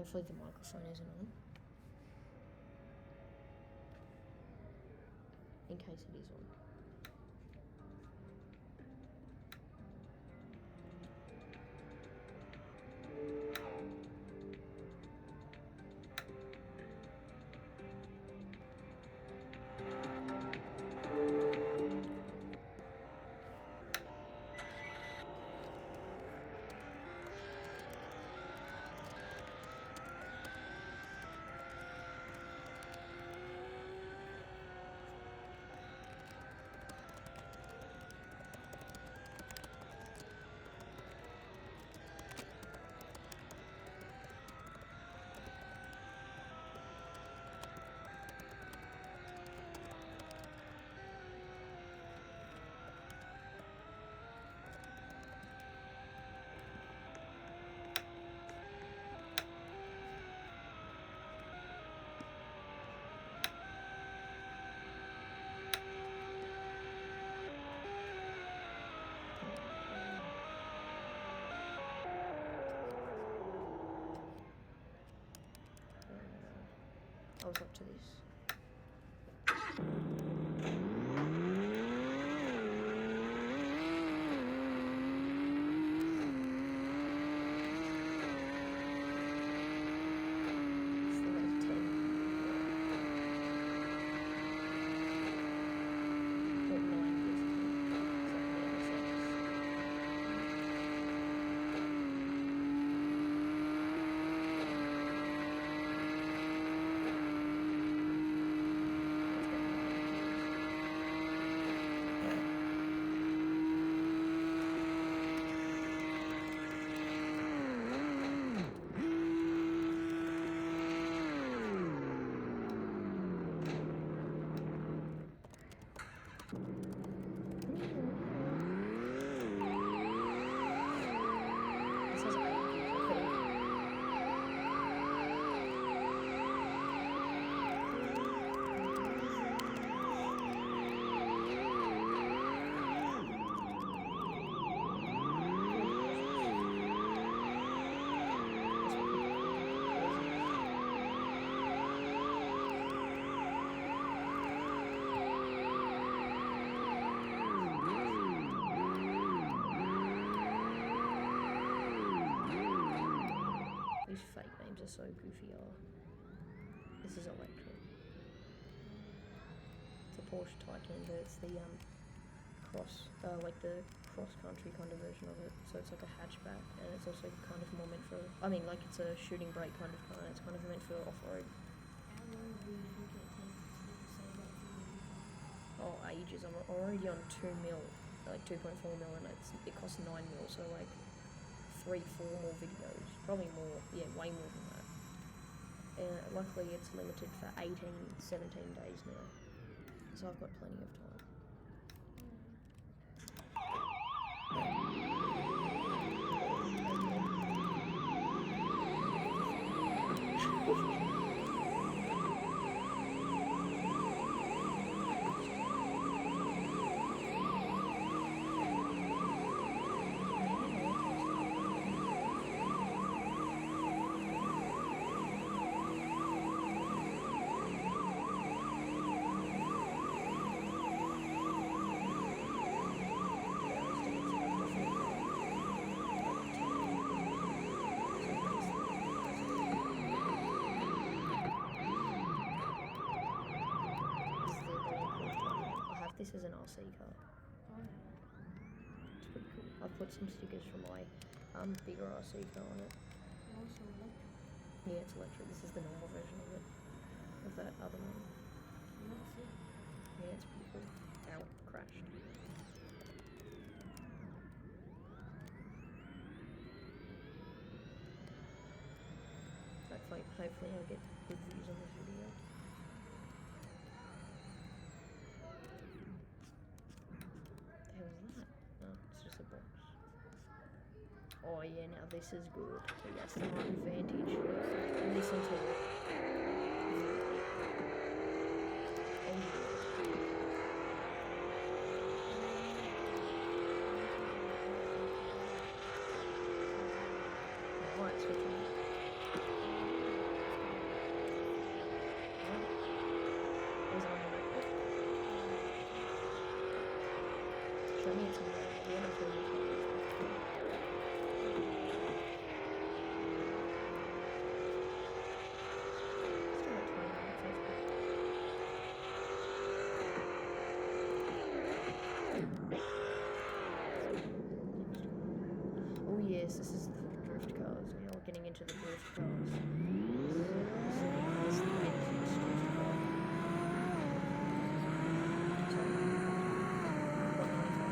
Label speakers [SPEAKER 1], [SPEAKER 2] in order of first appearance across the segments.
[SPEAKER 1] Hopefully the microphone isn't on. In case it is on. I was up to this. These fake names are so goofy. This is electric. It's a Porsche Taycan, but it's the cross-country kind of version of it. So it's like a hatchback, and it's also kind of more meant for. I mean, like it's a shooting brake kind of car. And it's kind of meant for off-road.
[SPEAKER 2] How long do you think it takes to save up for
[SPEAKER 1] Oh, ages. I'm already on 2 mil, like 2.4 mil, and it costs 9 mil. So like 3-4 more videos, probably more. Yeah, way more than that. Luckily, it's limited for 18-17 days now, so I've got plenty of time. This is an RC car.
[SPEAKER 2] Oh,
[SPEAKER 1] It's pretty cool. I've put some stickers from my bigger RC car on it.
[SPEAKER 2] also electric.
[SPEAKER 1] Yeah, it's electric. This is the normal version of it. Of that other one.
[SPEAKER 2] That's it.
[SPEAKER 1] Yeah, it's pretty cool. Ow, crashed. Hopefully I'll get good views on this video. The hell is that? Oh, it's just a box. Oh yeah, now this is good. So that's the right Vantage. Listen to it. Right, switch on. Show me it's in there. At the end, I'll show you it's not. Still got 20 minutes, that's good. Oh yes, this is the drift cars. We are getting into the drift cars. This is the latest drift car. Sorry. Got 95.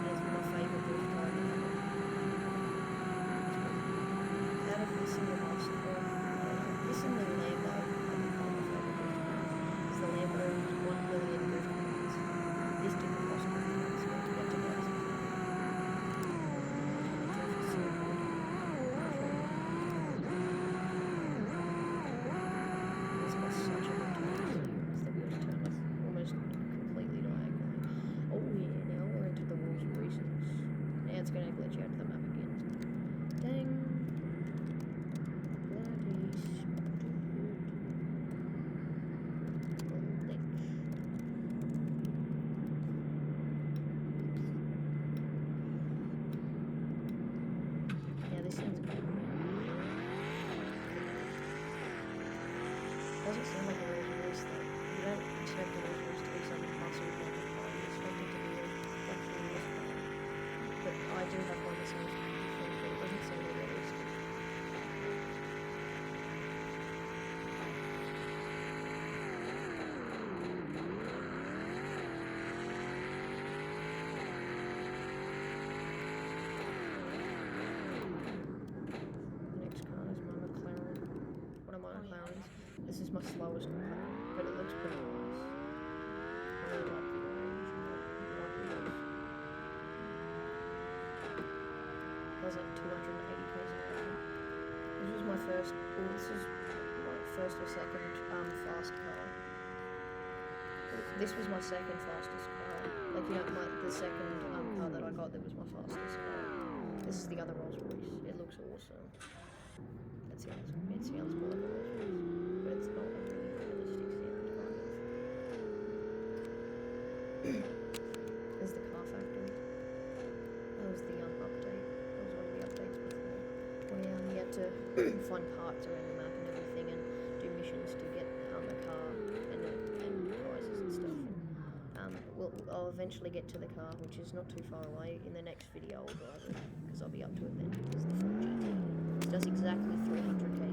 [SPEAKER 1] That's my favourite drift car. Out of this and the last car, this and the Lambo, I think are my favourite drift cars. Because the Lambo is 1 million drift points. This didn't cost me points, but to get to guys. This was such a good time. The wheels turn like almost completely diagonally. Oh yeah, now we're into the Rolls Royces. Now it's going to glitch out of the map again. Dang. Bloody stupid. Glitch. Yeah, this sounds good. Doesn't sound like a Rolls Royce though. You don't expect a Rolls Royce to be something massive like a car. You expect it to be a luxurious car. But I do have one that sounds different, but it doesn't sound realistic. Next car is my McLaren. One of my McLarens. This is my slowest McLaren, but it looks pretty nice. I really like the orange and the white wheels. Does like 280 k's an hour. This was my first, well, this is my first or second fast car. This was my second fastest car. Like, you know, the second car that I got that was my fastest car. This is the other Rolls Royce. It looks awesome. It sounds more like a Rolls Royce, but it's not a really realistic sound, kind of. There's the car factory. That was the update. That was one of the updates before. Where you had to find parts around the map and everything and do missions to get a car and prizes and stuff. I'll eventually get to the car, which is not too far away. In the next video I'll drive it, because I'll be up to it then, because the Ford GT does exactly 300 k's